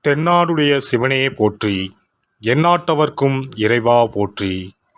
தென்னாடுடைய சிவனே போற்றி, எந்நாட்டவர்க்கும் இறைவா போற்றி.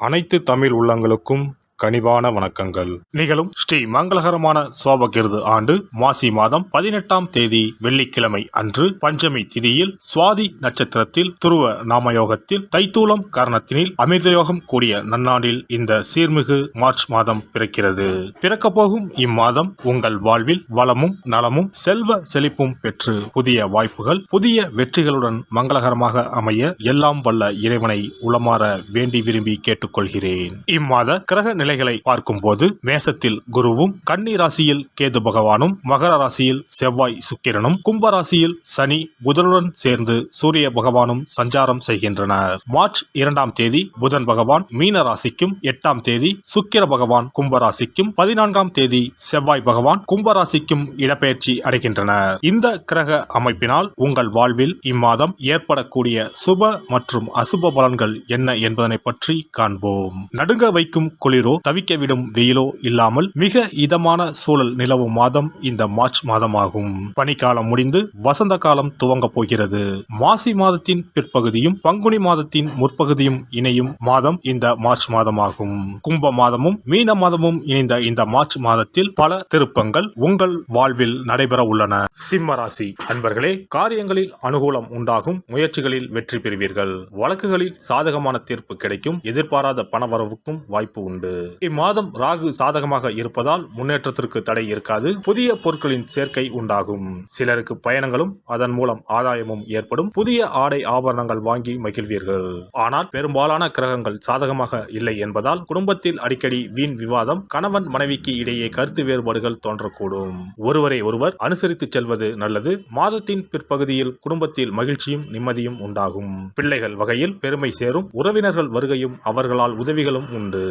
அனைத்து தமிழ் உள்ளங்களுக்கும் கனிவான வணக்கங்கள். நிகழும் ஸ்ரீ மங்களகரமான சோபகிருது ஆண்டு மாசி மாதம் 18ஆம் தேதி வெள்ளிக்கிழமை அன்று பஞ்சமி திதியில் சுவாதி நட்சத்திரத்தில் துருவ நாமயோகத்தில் தைத்தூலம் காரணத்தினில் அமிர்தயோகம் கூடிய நன்னாளில் இந்த சீர்மிகு மார்ச் மாதம் பிறக்கிறது. பிறக்கப் போகும் இம்மாதம் உங்கள் வாழ்வில் வளமும் நலமும் செல்வ செழிப்பும் பெற்று புதிய வாய்ப்புகள் புதிய வெற்றிகளுடன் மங்களகரமாக அமைய எல்லாம் வல்ல இறைவனை உளமாற வேண்டி விரும்பி கேட்டுக்கொள்கிறேன். இம்மாத கிரக நிலைகளை பார்க்கும் போது மேசத்தில் குருவும், கன்னி ராசியில் கேது பகவானும், மகர ராசியில் செவ்வாய் சுக்கிரனும், கும்ப ராசியில் சனி புதனுடன் சேர்ந்து சூரிய பகவானும் சஞ்சாரம் செய்கின்றனர். மார்ச் 2ஆம் தேதி புதன் பகவான் மீன ராசிக்கும், 8ஆம் தேதி சுக்கிர பகவான் கும்ப ராசிக்கும், 14ஆம் தேதி செவ்வாய் பகவான் கும்ப ராசிக்கும் இடப்பெயர்ச்சி அடைகின்றனர். இந்த கிரக அமைப்பினால் உங்கள் வாழ்வில் இம்மாதம் ஏற்படக்கூடிய சுப மற்றும் அசுப பலன்கள் என்ன என்பதனை பற்றி காண்போம். நடுங்க வைக்கும் குளிரோ தவிக்க விடும் வெயிலோ இல்லாமல் மிக இதமான சூழல் நிலவும் மாதம் இந்த மார்ச் மாதமாகும். பனிக்காலம் முடிந்து வசந்த காலம் துவங்க போகிறது. மாசி மாதத்தின் பிற்பகுதியும் பங்குனி மாதத்தின் முற்பகுதியும் இணையும் மாதம் இந்த மார்ச் மாதமாகும். கும்ப மாதமும் மீன மாதமும் இணைந்த இந்த மார்ச் மாதத்தில் பல திருப்பங்கள் உங்கள் வாழ்வில் நடைபெற உள்ளன. சிம்ம ராசி அன்பர்களே, காரியங்களில் அனுகூலம் உண்டாகும், முயற்சிகளில் வெற்றி பெறுவீர்கள். வழக்குகளில் சாதகமான தீர்ப்பு கிடைக்கும், எதிர்பாராத பணவரவுக்கும் வாய்ப்பு உண்டு. இம்மாதம் ராகு சாதகமாக இருப்பதால் முன்னேற்றத்திற்கு தடை இருக்காது. புதிய பொருட்களின் சேர்க்கை உண்டாகும். சிலருக்கு பயணங்களும் அதன் மூலம் ஆதாயமும் ஏற்படும். புதிய ஆடை ஆபரணங்கள் வாங்கி மகிழ்வீர்கள். ஆனால் பெரும்பாலான கிரகங்கள் சாதகமாக இல்லை என்பதால் குடும்பத்தில் அடிக்கடி வீண் விவாதம், கணவன் மனைவிக்கு இடையே கருத்து வேறுபாடுகள் தோன்றக்கூடும். ஒருவரை ஒருவர் அனுசரித்து செல்வது நல்லது. மாதத்தின் பிற்பகுதியில் குடும்பத்தில் மகிழ்ச்சியும் நிம்மதியும் உண்டாகும். பிள்ளைகள் வகையில் பெருமை சேரும். உறவினர்கள் வருகையும் அவர்களால் உதவிகளும் உண்டு.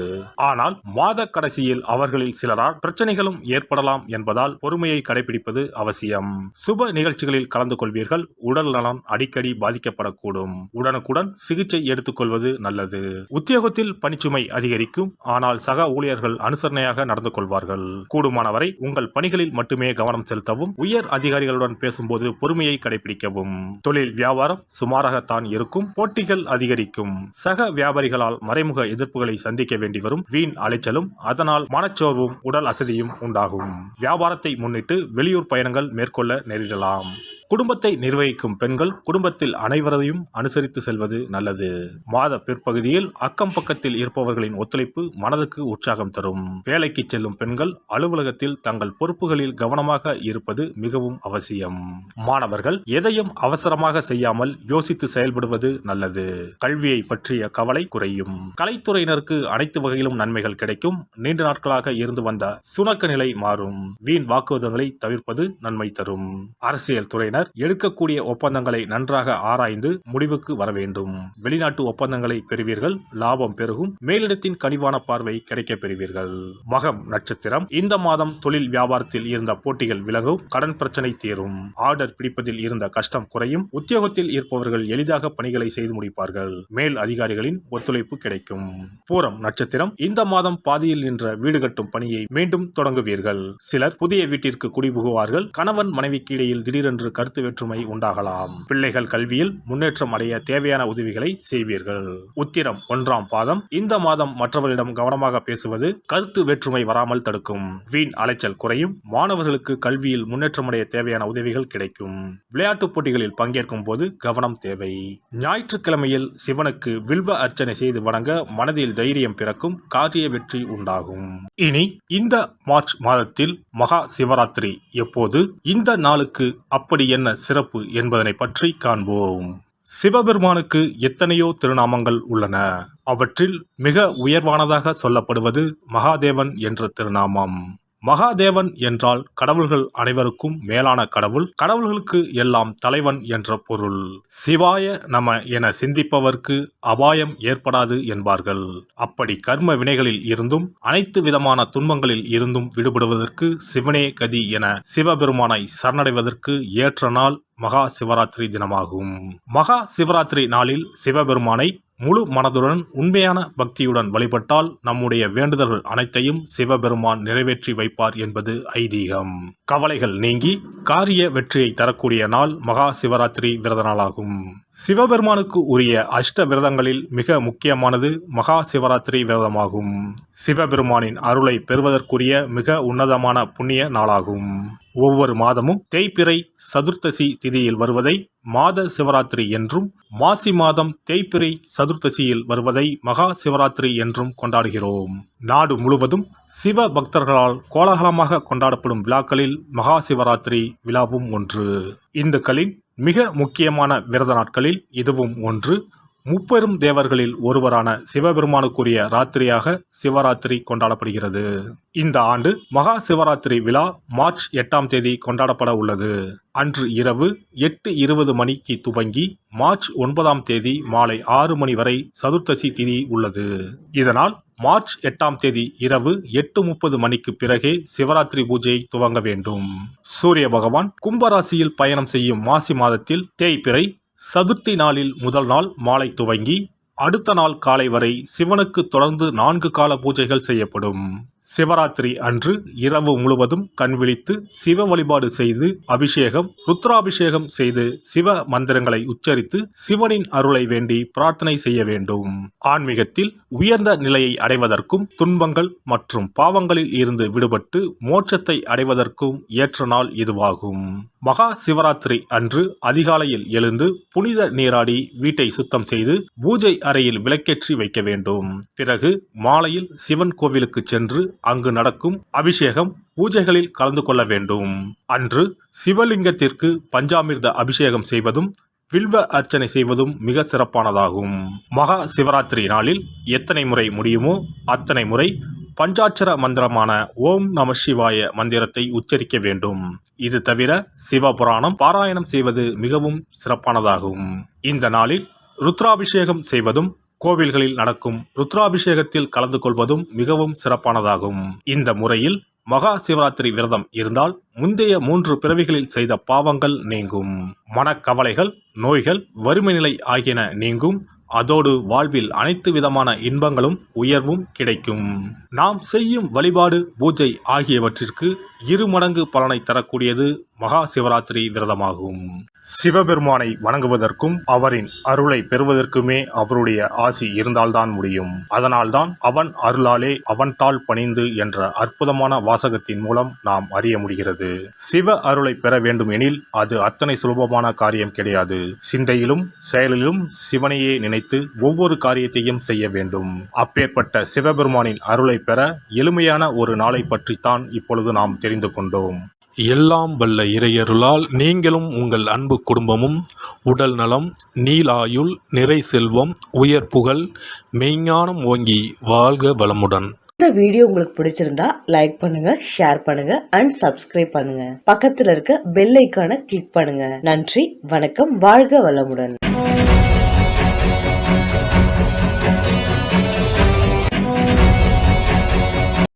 ஆனால் மாத கடைசியில் அவர்களில் சிலரால் பிரச்சனைகளும் ஏற்படலாம் என்பதால் பொறுமையை கடைபிடிப்பது அவசியம். சுப நிகழ்ச்சிகளில் கலந்து கொள்வீர்கள். உடல் நலன் அடிக்கடி பாதிக்கப்படக்கூடும். உடனுக்குடன் சிகிச்சை எடுத்துக் கொள்வது நல்லது. உத்தியோகத்தில் பணிச்சுமை அதிகரிக்கும். ஆனால் சக ஊழியர்கள் அனுசரணையாக நடந்து கொள்வார்கள். கூடுமானவரை உங்கள் பணிகளில் மட்டுமே கவனம் செலுத்தவும். உயர் அதிகாரிகளுடன் பேசும்போது பொறுமையை கடைபிடிக்கவும். தொழில் வியாபாரம் சுமாராகத்தான் இருக்கும். போட்டிகள் அதிகரிக்கும். சக வியாபாரிகளால் மறைமுக எதிர்ப்புகளை சந்திக்க வேண்டி வரும். வீண் அலைச்சலும் அதனால் மனச்சோர்வும் உடல் அசதியும் உண்டாகும். வியாபாரத்தை முன்னிட்டு வெளியூர் பயணங்கள் மேற்கொள்ள நேரிடலாம். குடும்பத்தை நிர்வகிக்கும் பெண்கள் குடும்பத்தில் அனைவரையும் அனுசரித்து செல்வது நல்லது. மாத பிற்பகுதியில் அக்கம் பக்கத்தில் இருப்பவர்களின் ஒத்துழைப்பு மனதுக்கு உற்சாகம் தரும். வேலைக்கு செல்லும் பெண்கள் அலுவலகத்தில் தங்கள் பொறுப்புகளில் கவனமாக இருப்பது மிகவும் அவசியம். மாணவர்கள் எதையும் அவசரமாக செய்யாமல் யோசித்து செயல்படுவது நல்லது. கல்வியை பற்றிய கவலை குறையும். கலைத்துறையினருக்கு அனைத்து வகையிலும் நன்மைகள் கிடைக்கும். நீண்ட நாட்களாக இருந்து வந்த சுணக்க நிலை மாறும். வீண் வாக்குவாதங்களை தவிர்ப்பது நன்மை தரும். அரசியல் துறையினர் எடுக்கக்கூடிய ஒப்பந்தங்களை நன்றாக ஆராய்ந்து முடிவுக்கு வர வேண்டும். வெளிநாட்டு ஒப்பந்தங்களை பெறுவீர்கள். லாபம் பெருகும். மேலிடத்தின் கனிவான பார்வை கிடைக்க பெறுவீர்கள். மகம் நட்சத்திரம் இந்த மாதம் தொழில் வியாபாரத்தில் இருந்த போட்டிகள் விலகும். கடன் பிரச்சனை தீரும். ஆர்டர் பிடிப்பதில் இருந்த கஷ்டம் குறையும். உத்தியோகத்தில் இருப்பவர்கள் எளிதாக பணிகளை செய்து முடிப்பார்கள். மேல் அதிகாரிகளின் ஒத்துழைப்பு கிடைக்கும். பூரம் நட்சத்திரம் இந்த மாதம் பாதியில் நின்ற வீடு கட்டும் பணியை மீண்டும் தொடங்குவீர்கள். சிலர் புதிய வீட்டிற்கு குடிபுகுவார்கள். கணவன் மனைவிக்கு இடையில் திடீரென்று கருத்து வேற்றுமை உண்டாகலாம். பிள்ளைகள் கல்வியில் முன்னேற்றம் அடைய தேவையான உதவிகளை செய்வீர்கள். உத்திரம் 1ஆம் பாதம் இந்த மாதம் மற்றவர்களிடம் கவனமாக பேசுவது கருத்து வேற்றுமை வராமல் தடுக்கும். வீண் அலைச்சல் குறையும். மாணவர்களுக்கு கல்வியில் முன்னேற்றம் அடைய தேவையான உதவிகள் கிடைக்கும். விளையாட்டுப் போட்டிகளில் பங்கேற்கும் போது கவனம் தேவை. ஞாயிற்றுக்கிழமையில் சிவனுக்கு வில்வ அர்ச்சனை செய்து வணங்க மனதில் தைரியம் பிறக்கும். காரிய வெற்றி உண்டாகும். இனி இந்த மார்ச் மாதத்தில் மகா சிவராத்திரி எப்போது, இந்த நாளுக்கு அப்படி என்ன சிறப்பு என்பதனை பற்றி காண்போம். சிவபெருமானுக்கு எத்தனையோ திருநாமங்கள் உள்ளன. அவற்றில் மிக உயர்வானதாக சொல்லப்படுவது மகாதேவன் என்ற திருநாமம். மகாதேவன் என்றால் கடவுள்கள் அனைவருக்கும் மேலான கடவுள், கடவுள்களுக்கு எல்லாம் தலைவன் என்ற பொருள். சிவாய நம என சிந்திப்பவர்க்கு அபாயம் ஏற்படாது என்பார்கள். அப்படி கர்ம வினைகளில் இருந்தும் அனைத்து விதமான துன்பங்களில் இருந்தும் விடுபடுவதற்கு சிவனே கதி என சிவபெருமானை சரணடைவதற்கு ஏற்ற நாள் மகா சிவராத்திரி தினமாகும். மகா சிவராத்திரி நாளில் சிவபெருமானை முழு மனதுடன் உண்மையான பக்தியுடன் வழிபட்டால் நம்முடைய வேண்டுதல்கள் அனைத்தையும் சிவபெருமான் நிறைவேற்றி வைப்பார் என்பது ஐதீகம். கவலைகள் நீங்கி காரிய வெற்றியை தரக்கூடிய நாள் மகா சிவராத்திரி விரத நாளாகும். சிவபெருமானுக்கு உரிய அஷ்ட விரதங்களில் மிக முக்கியமானது மகா சிவராத்திரி விரதமாகும். சிவபெருமானின் அருளை பெறுவதற்குரிய மிக உன்னதமான புண்ணிய நாளாகும். ஒவ்வொரு மாதமும் தேய்பிறை சதுர்த்தசி திதியில் வருவதை மாத சிவராத்திரி என்றும், மாசி மாதம் தேய்பிறை சதுர்த்தசியில் வருவதை மகா சிவராத்திரி என்றும் கொண்டாடுகிறோம். நாடு முழுவதும் சிவ பக்தர்களால் கோலாகலமாக கொண்டாடப்படும் விழாக்களில் மகா சிவராத்திரி விழாவும் ஒன்று. இந்துக்களின் மிக முக்கியமான விரத நாட்களில் இதுவும் ஒன்று. முப்பெரும் தேவர்களில் ஒருவரான சிவபெருமானுக்குரிய ராத்திரியாக சிவராத்திரி கொண்டாடப்படுகிறது. இந்த ஆண்டு மகா சிவராத்திரி விழா மார்ச் 8ஆம் தேதி கொண்டாடப்பட உள்ளது. அன்று இரவு 8:20 மணிக்கு துவங்கி மார்ச் 9ஆம் தேதி மாலை 6 மணி வரை சதுர்த்தசி திதி உள்ளது. இதனால் மார்ச் 8ஆம் தேதி இரவு 8:30 மணிக்கு பிறகே சிவராத்திரி பூஜை துவங்க வேண்டும். சூரிய பகவான் கும்பராசியில் பயணம் செய்யும் மாசி மாதத்தில் தேய்பிறை சதுர்த்தி நாளில் முதல் நாள் மாலை துவங்கி அடுத்த நாள் காலை வரை சிவனுக்கு தொடர்ந்து 4 கால பூஜைகள் செய்யப்படும். சிவராத்திரி அன்று இரவு முழுவதும் கண் விழித்து சிவ வழிபாடு செய்து அபிஷேகம் ருத்ராபிஷேகம் செய்து சிவ மந்திரங்களை உச்சரித்து சிவனின் அருளை வேண்டி பிரார்த்தனை செய்ய வேண்டும். ஆன்மீகத்தில் உயர்ந்த நிலையை அடைவதற்கும் துன்பங்கள் மற்றும் பாவங்களில் இருந்து விடுபட்டு மோட்சத்தை அடைவதற்கும் ஏற்ற நாள் இதுவாகும். மகா சிவராத்திரி அன்று அதிகாலையில் எழுந்து புனித நீராடி வீட்டை சுத்தம் செய்து பூஜை அறையில் விளக்கேற்றி வைக்க வேண்டும். பிறகு மாலையில் சிவன் கோவிலுக்கு சென்று அங்கு நடக்கும் அபிஷேகம் பூஜைகளில் கலந்து கொள்ள வேண்டும். அன்று சிவலிங்கத்திற்கு பஞ்சாமிர்த அபிஷேகம் செய்வதும் வில்வ அர்ச்சனை செய்வதும் மிக சிறப்பானதாகும். மகா சிவராத்திரி நாளில் எத்தனை முறை முடியுமோ அத்தனை முறை பஞ்சாட்சர மந்திரமான ஓம் நம சிவாய மந்திரத்தை உச்சரிக்க வேண்டும். இது தவிர சிவபுராணம் பாராயணம் செய்வது மிகவும் சிறப்பானதாகும். இந்த நாளில் ருத்ராபிஷேகம் செய்வதும் கோவில்களில் நடக்கும் ருத்ராபிஷேகத்தில் கலந்து கொள்வதும் மிகவும் சிறப்பானதாகும். இந்த முறையில் மகா சிவராத்திரி விரதம் இருந்தால் முந்தைய 3 பிறவிகளில் செய்த பாவங்கள் நீங்கும். மனக்கவலைகள், நோய்கள், வறுமை நிலை ஆகியன நீங்கும். அதோடு வாழ்வில் அனைத்து விதமான இன்பங்களும் உயர்வும் கிடைக்கும். நாம் செய்யும் வழிபாடு பூஜை ஆகியவற்றிற்கு 2 மடங்கு பலனை தரக்கூடியது மகா சிவராத்திரி விரதமாகும். சிவபெருமானை வணங்குவதற்கும் அவரின் அருளை பெறுவதற்குமே அவருடைய ஆசி இருந்தால்தான் முடியும். அதனால்தான் அவன் அருளாலே அவன் தாள் பணிந்து என்ற அற்புதமான வாசகத்தின் மூலம் நாம் அறிய முடிகிறது. சிவ அருளை பெற வேண்டும் எனில் அது அத்தனை சுலபமான காரியம் கிடையாது. சிந்தையிலும் செயலிலும் சிவனையே நினைத்து ஒவ்வொரு காரியத்தையும் செய்ய வேண்டும். அப்பேற்பட்ட சிவபெருமானின் அருளை பெற எளிமையான ஒரு நாளை பற்றித்தான் இப்பொழுது நாம் தெரிந்து கொண்டோம். எல்லாம் வல்ல இறையருளால் நீங்களும் உங்கள் அன்பு குடும்பமும் உடல் நலம், நீலாயுள், நிறை செல்வம், உயர் புகழ், மெய்ஞானம் ஓங்கி வாழ்க வளமுடன். இந்த வீடியோ உங்களுக்கு பிடிச்சிருந்தா லைக் பண்ணுங்க, ஷேர் பண்ணுங்க அண்ட் சப்ஸ்கிரைப் பண்ணுங்க. பக்கத்துல இருக்க பெல் ஐகானை கிளிக் பண்ணுங்க. நன்றி, வணக்கம், வாழ்க வளமுடன்.